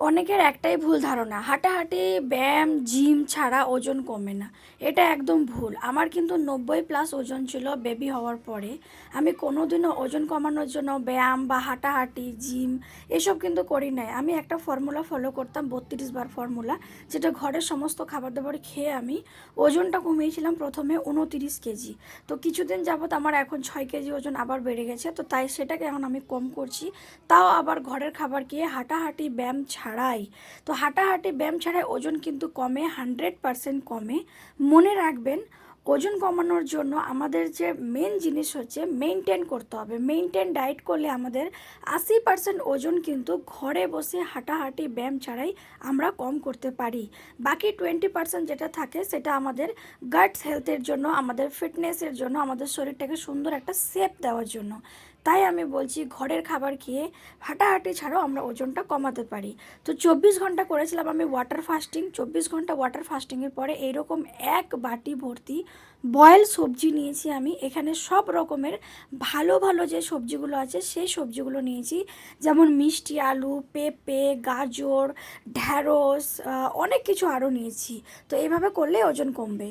অনেকের একটাই ভুল ধারণা, হাঁটাহাঁটি ব্যায়াম জিম ছাড়া ওজন কমে না। এটা একদম ভুল। আমার কিন্তু 90+ ওজন ছিল বেবি হওয়ার পরে। আমি কোনোদিনও ওজন কমানোর জন্য ব্যায়াম বা হাঁটাহাঁটি জিম এসব কিন্তু করি নাই। আমি একটা ফর্মুলা ফলো করতাম, 32 বার ফর্মুলা, যেটা ঘরের সমস্ত খাবার দাবার খেয়ে আমি ওজনটা কমিয়েছিলাম প্রথমে 29 কেজি। তো কিছুদিন যাবত আমার এখন 6 কেজি ওজন আবার বেড়ে গেছে, তো তাই সেটাকে এখন আমি কম করছি, তাও আবার ঘরের খাবার খেয়ে হাঁটাহাঁটি ব্যায়াম ছাড়াই। তো হাঁটাহাঁটি ব্যায়াম ছাড়াই ওজন কিন্তু কমে, 100% কমে। মনে রাখবেন, ওজন কমানোর জন্য আমাদের যে মেন জিনিস হচ্ছে মেনটেন করতে হবে। মেনটেন ডায়েট করলে আমাদের 80% ওজন কিন্তু ঘরে বসে হাঁটাহাঁটি ব্যায়াম ছাড়াই আমরা কম করতে পারি। বাকি 20% যেটা থাকে সেটা আমাদের গাটস হেলথের জন্য, আমাদের ফিটনেসের জন্য, আমাদের শরীরটাকে সুন্দর একটা শেপ দেওয়ার জন্য। তাই আমি বলছি, ঘরের খাবার খেয়ে হাঁটাহাঁটি ছাড়াও আমরা ওজনটা কমাতে পারি। তো 24 ঘন্টা করেছিলাম আমি ওয়াটার ফাস্টিং। 24 ঘন্টা ওয়াটার ফাস্টিংয়ের পরে এইরকম 1 বাটি ভর্তি বয়েল সবজি নিয়েছি আমি। এখানে সব রকমের ভালো ভালো যে সবজিগুলো আছে সেই সবজিগুলো নিয়েছি, যেমন মিষ্টি আলু, পেঁপে, গাজর, ঢ্যাঁড়স, অনেক কিছু আরও নিয়েছি। তো এইভাবে করলে ওজন কমবে।